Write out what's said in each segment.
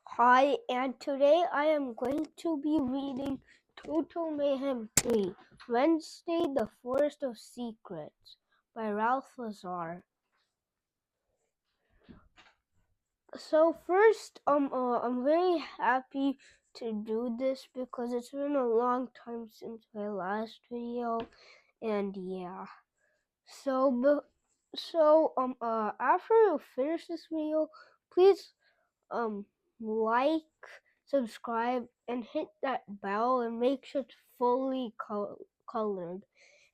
Hi, and today I am going to be reading Total Mayhem 3, Wednesday, the Forest of Secrets by Ralph Lazar. So first, I'm very happy to do this because it's been a long time since my last video, and yeah. After you finish this video, please like, subscribe, and hit that bell and make sure it's fully colored.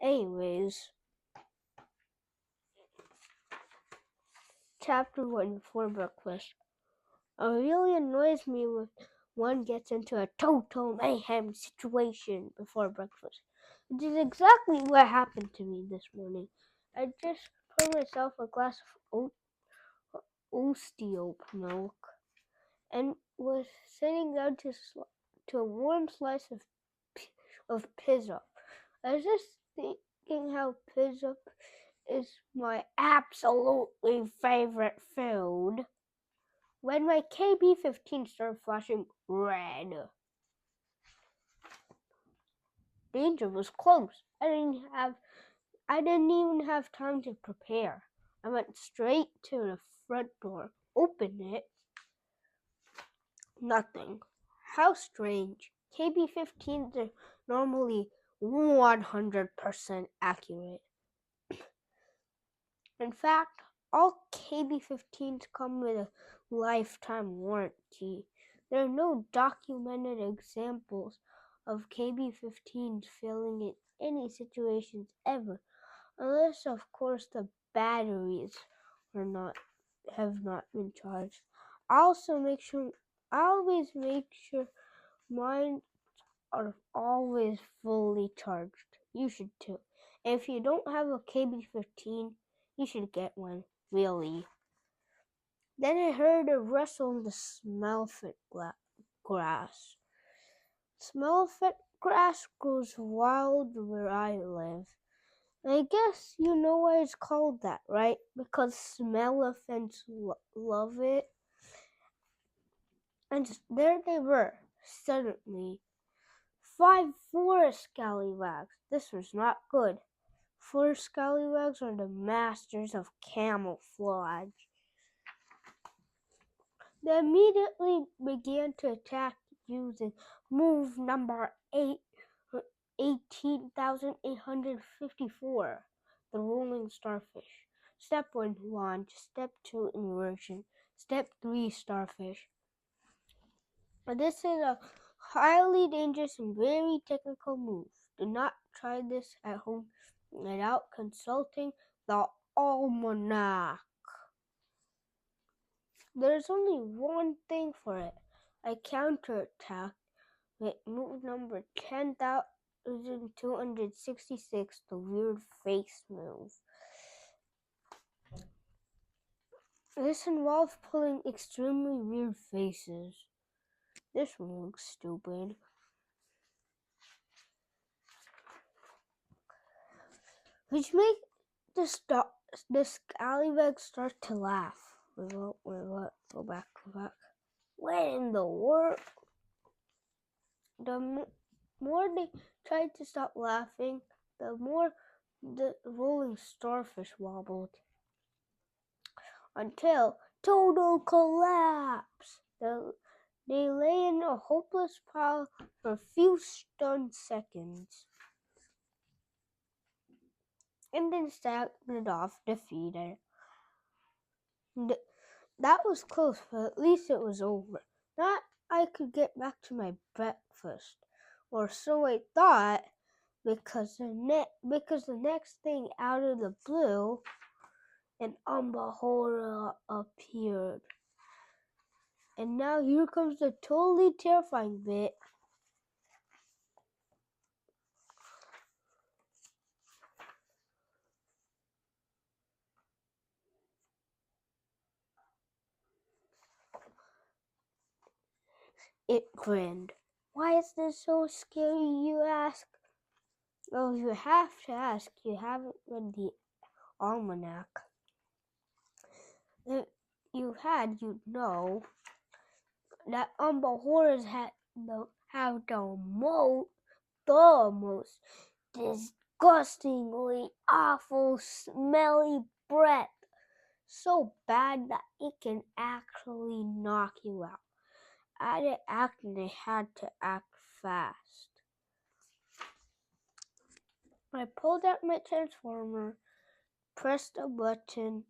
Anyways, chapter 1, Before Breakfast. It really annoys me when one gets into a total mayhem situation before breakfast. Which is exactly what happened to me this morning. I just poured myself a glass of oat milk and was sitting down to a warm slice of pizza. I was just thinking how pizza is my absolutely favorite food when my KB-15 started flashing red. Danger was close. I didn't even have time to prepare. I went straight to the front door, opened it. Nothing. How strange. KB-15s are normally 100% accurate. In fact, all KB-15s come with a lifetime warranty. There are no documented examples of KB-15s failing in any situations ever, unless of course the batteries have not been charged. I always make sure mine are always fully charged. You should too. And if you don't have a KB-15, you should get one, really. Then I heard a rustle in the smell-fit grass. Smell-fit grass grows wild where I live. I guess you know why it's called that, right? Because smell-o-fants love it. And there they were, suddenly. 5 forest scallywags. This was not good. Forest scallywags are the masters of camouflage. They immediately began to attack using move number 18,854, the rolling starfish. Step 1, launch. Step 2, immersion. Step 3, starfish. This is a highly dangerous and very technical move. Do not try this at home without consulting the almanac. There's only one thing for it. I counterattack with move number 10,266, the weird face move. This involves pulling extremely weird faces. This one looks stupid. Which make the scallywag start to laugh. Wait, what? Go back. What in the world? The more they tried to stop laughing, the more the rolling starfish wobbled. Until total collapse. They lay in a hopeless pile for a few stunned seconds. And then staggered off defeated. That was close, but at least it was over. Not I could get back to my breakfast, or so I thought, because the next thing out of the blue, an Umbrella appeared. And now here comes the totally terrifying bit. It grinned. Why is this so scary, you ask? Well, you have to ask. You haven't read the almanac. You you've had, you know that horrors have the most disgustingly awful smelly breath. So bad that it can actually knock you out. They had to act fast. I pulled out my transformer, pressed a button,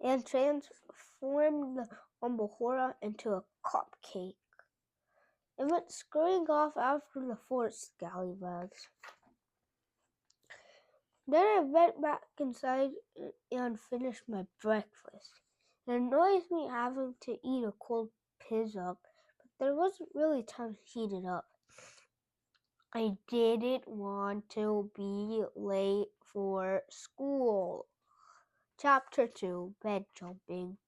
and transformed the Horror into a cupcake. It went scurrying off after the 4 scallywags. Then I went back inside and finished my breakfast. It annoys me having to eat a cold pizza, but there wasn't really time to heat it up. I didn't want to be late for school. Chapter 2, Bed Jumping.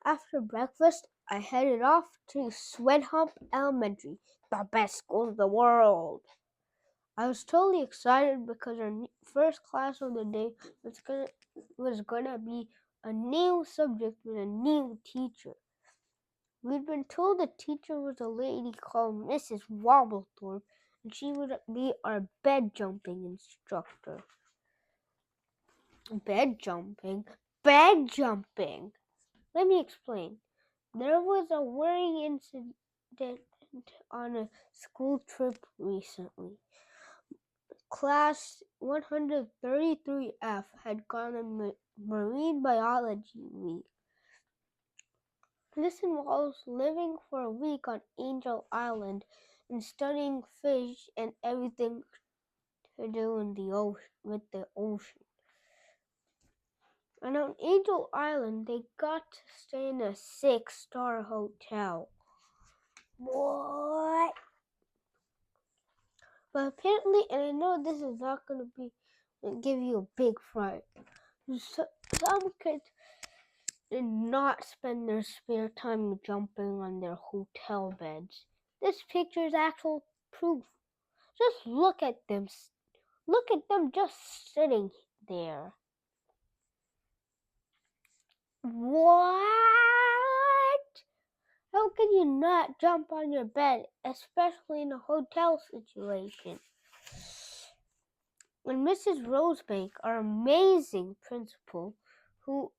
After breakfast, I headed off to Sweat Hump Elementary, the best school in the world. I was totally excited because our first class of the day was gonna be a new subject with a new teacher. We'd been told the teacher was a lady called Mrs. Wobblethorpe, and she would be our bed jumping instructor. Bed jumping? Bed jumping! Let me explain. There was a worrying incident on a school trip recently. Class 133F had gone on marine biology week. This involves living for a week on Angel Island and studying fish and everything to do in with the ocean. And on Angel Island, they got to stay in a 6-star hotel. What? But apparently, and I know this is not going to give you a big fright, some kids did not spend their spare time jumping on their hotel beds. This picture is actual proof. Just look at them. Look at them just sitting there. What? How can you not jump on your bed, especially in a hotel situation? And Mrs. Rosebank, our amazing principal, who,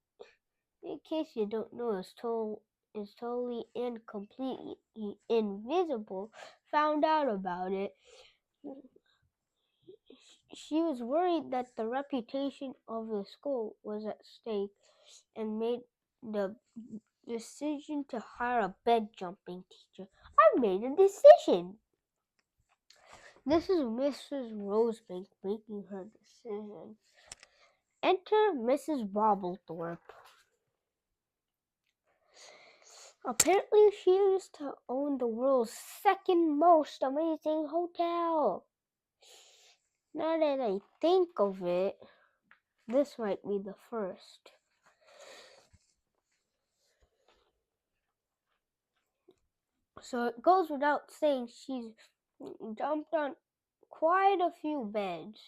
in case you don't know, is totally and completely invisible, found out about it. She was worried that the reputation of the school was at stake and made the decision to hire a bed jumping teacher. I made a decision. This is Mrs. Rosebank making her decision. Enter Mrs. Wobblethorpe. Apparently, she used to own the world's second most amazing hotel. Now that I think of it, this might be the first. So it goes without saying she's jumped on quite a few beds.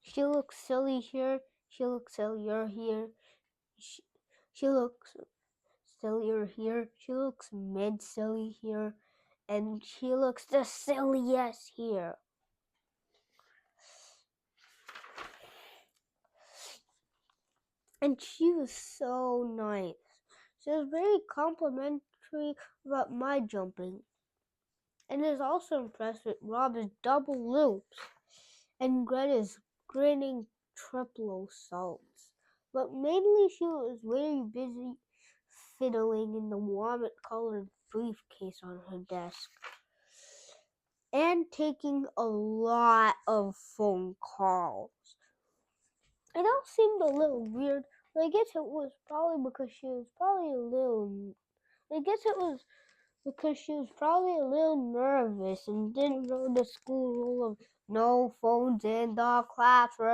She looks silly here, she looks sillier here, she looks sillier here, she looks mid-silly here, and she looks the silliest here. And she was so nice. She was very complimentary about my jumping, and is also impressed with Rob's double loops and Greta's grinning triple salts. But mainly she was very busy fiddling in the vomit-colored briefcase on her desk and taking a lot of phone calls. It all seemed a little weird, but I guess it was probably because she was probably a little nervous and didn't know the school rule of no phones in the classroom.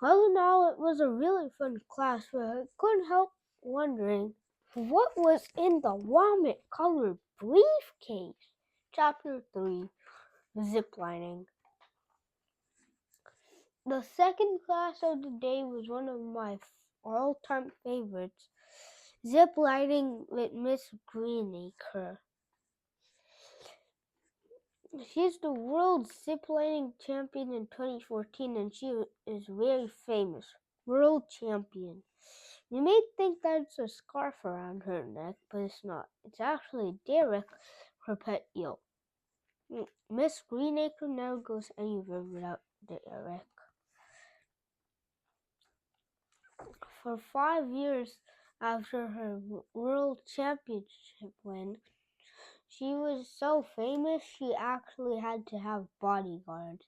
All in all, it was a really fun class, but I couldn't help wondering what was in the vomit-colored briefcase. Chapter 3, Ziplining. The second class of the day was one of my all-time favorites, ziplining with Miss Greenacre. She's the world ziplining champion in 2014, and she is very famous. World champion. You may think that's a scarf around her neck, but it's not. It's actually Derek, her pet eel. Miss Greenacre never goes anywhere without Derek. For 5 years after her world championship win, she was so famous she actually had to have bodyguards,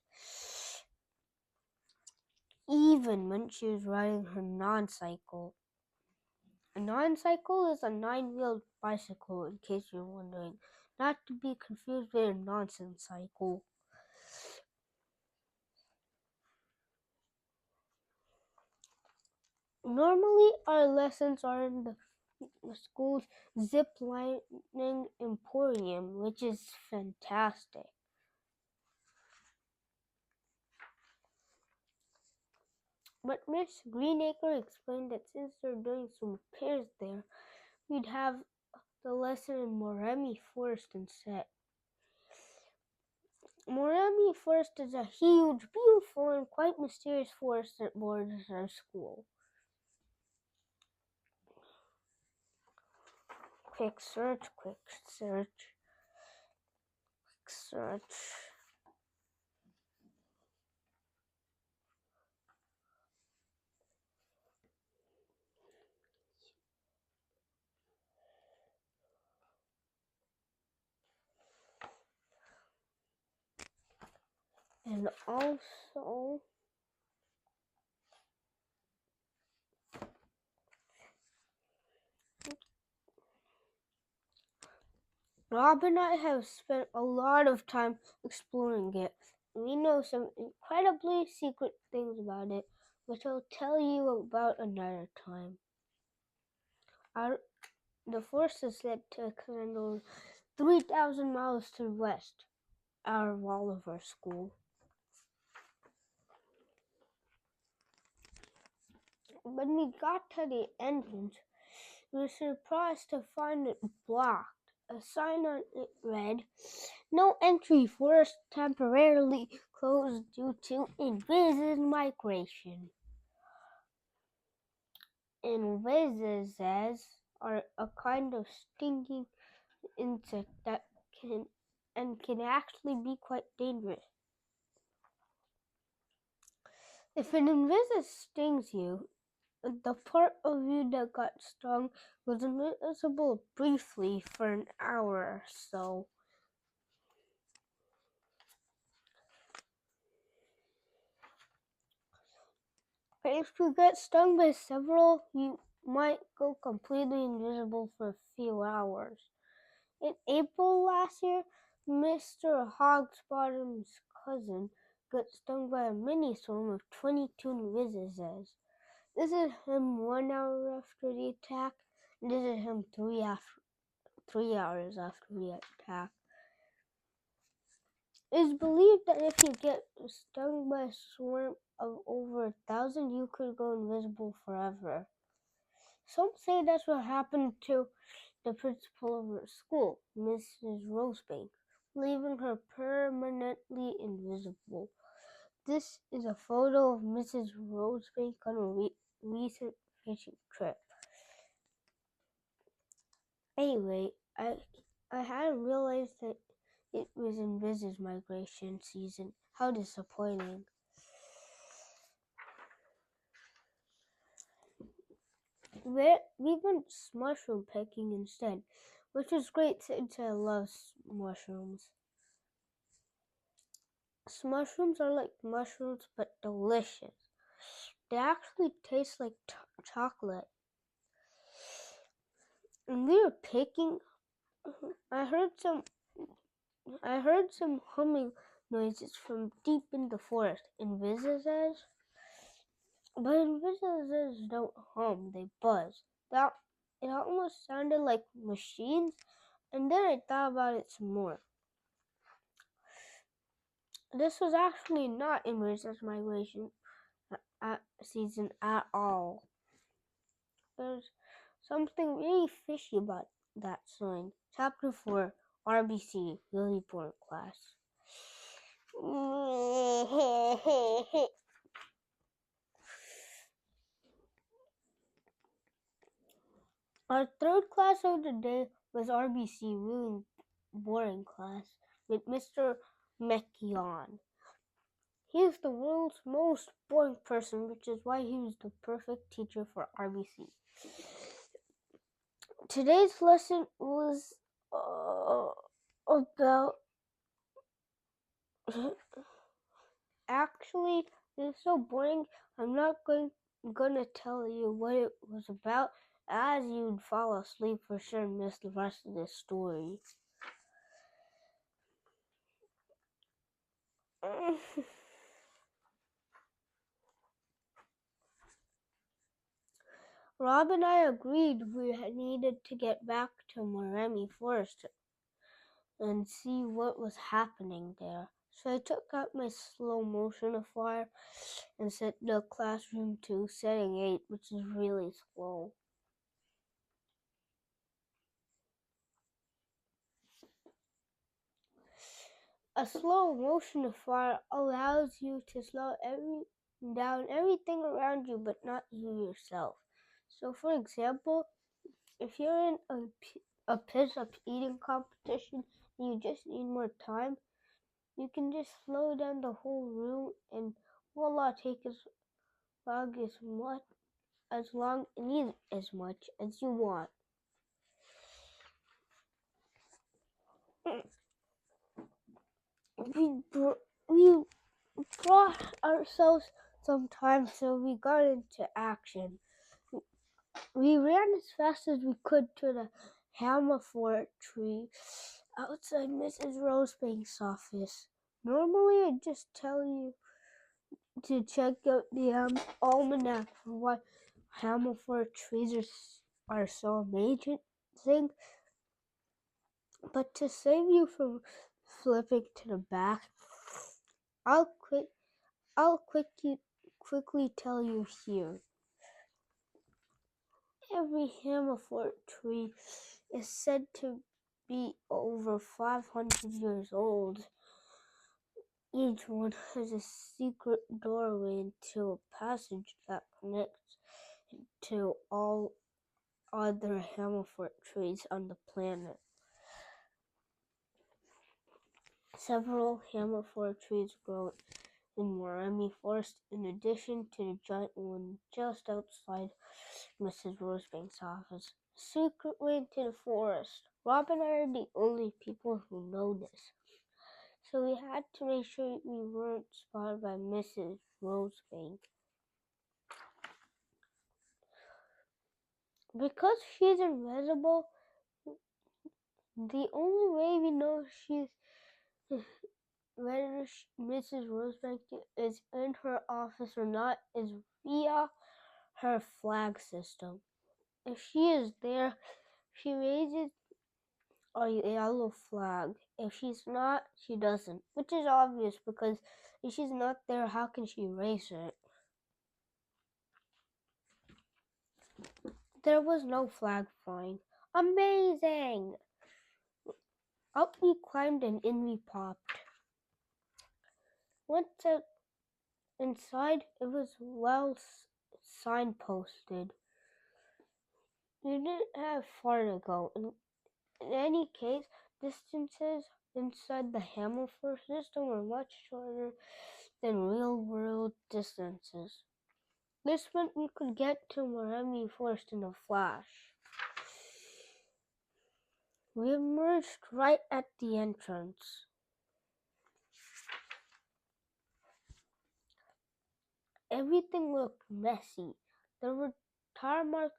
even when she was riding her non-cycle. A non-cycle is a 9-wheeled bicycle, in case you're wondering, not to be confused with a nonsense cycle. Normally, our lessons are in the school's ziplining emporium, which is fantastic. But Miss Greenacre explained that since they're doing some repairs there, we'd have the lesson in Moremi Forest instead. Moremi Forest is a huge, beautiful, and quite mysterious forest that borders our school. Quick search. And also, Rob and I have spent a lot of time exploring it. We know some incredibly secret things about it, which I'll tell you about another time. The forest is said to extend over 3,000 miles to the west out of Oliver School. When we got to the entrance, we were surprised to find it blocked. A sign on it read, "No entry, forest temporarily closed due to invasive migration." Invasives are a kind of stinging insect that can actually be quite dangerous. If an invasive stings you, the part of you that got stung was invisible briefly for an hour or so. If you get stung by several, you might go completely invisible for a few hours. In April last year, Mr. Hogsbottom's cousin got stung by a mini swarm of 22 invisives. This is him 1 hour after the attack, and this is him 3 hours after the attack. It is believed that if you get stung by a swarm of over 1,000, you could go invisible forever. Some say that's what happened to the principal of our school, Mrs. Rosebank, leaving her permanently invisible. This is a photo of Mrs. Rosebank on a recent fishing trip. Anyway, I hadn't realized that it was invisive migration season. How disappointing. We went mushroom picking instead, which was great since I love mushrooms. Mushrooms are like mushrooms but delicious. They actually taste like chocolate. And we were picking. I heard some humming noises from deep in the forest. Invisives, but invisives don't hum; they buzz. It almost sounded like machines. And then I thought about it some more. This was actually not in recess migration season at all. There's something really fishy about that sign. Chapter 4, RBC, really important class. Our third class of the day was RBC, really boring class, with Mr. Mekion. He is the world's most boring person, which is why he was the perfect teacher for RBC. Today's lesson was about... Actually, it's so boring, I'm not gonna tell you what it was about, as you'd fall asleep for sure and miss the rest of this story. Rob and I agreed we needed to get back to Moremi Forest and see what was happening there. So I took out my slow motionifier and set the classroom to setting 8, which is really slow. A slow motionifier allows you to slow down everything around you, but not you yourself. So, for example, if you're in a piss-up eating competition and you just need more time, you can just slow down the whole room and voila, take as long and eat as much as you want. We brought ourselves some time, so we got into action. We ran as fast as we could to the Hammerfort tree outside Mrs. Rosebank's office. Normally, I'd just tell you to check out the almanac for why Hammerfort trees are so amazing, but to save you from flipping to the back, I'll quickly tell you here. Every Hammerfort tree is said to be over 500 years old. Each one has a secret doorway into a passage that connects to all other Hammerfort trees on the planet. Several Hammerfort trees grow in Moremi Forest, in addition to the giant one just outside Mrs. Rosebank's office. Secret way into the forest. Rob and I are the only people who know this, so we had to make sure we weren't spotted by Mrs. Rosebank. Because she's invisible, the only way we know whether Mrs. Rosebank is in her office or not is via her flag system. If she is there, she raises a yellow flag. If she's not, she doesn't, which is obvious because if she's not there, how can she raise it? There was no flag flying. Amazing! Up we climbed and in we popped. Once inside, it was well signposted. We didn't have far to go. In any case, distances inside the Hammerford system were much shorter than real-world distances. This meant we could get to Moremi Forest in a flash. We emerged right at the entrance. Everything looked messy. There were tire marks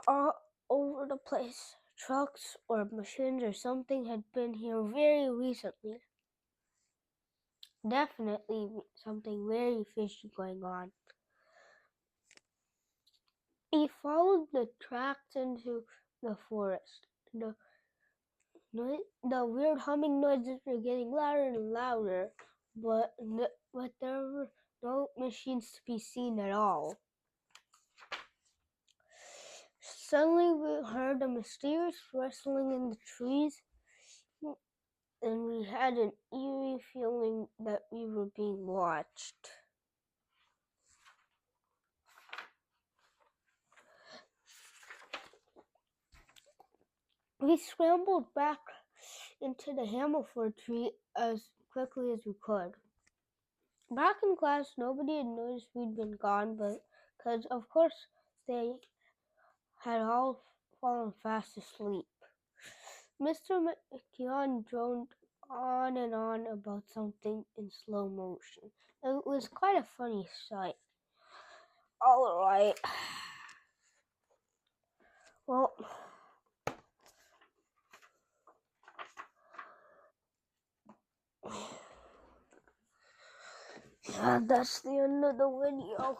all over the place. Trucks or machines or something had been here very recently. Definitely something very fishy going on. We followed the tracks into the forest. The weird humming noises were getting louder and louder, but there were no machines to be seen at all. Suddenly we heard a mysterious rustling in the trees, and we had an eerie feeling that we were being watched. We scrambled back into the hammerford tree as quickly as we could. Back in class, nobody had noticed we'd been gone, but because, of course, they had all fallen fast asleep. Mr. McKeon droned on and on about something in slow motion. It was quite a funny sight. All right. Well, yeah, that's the end of the video.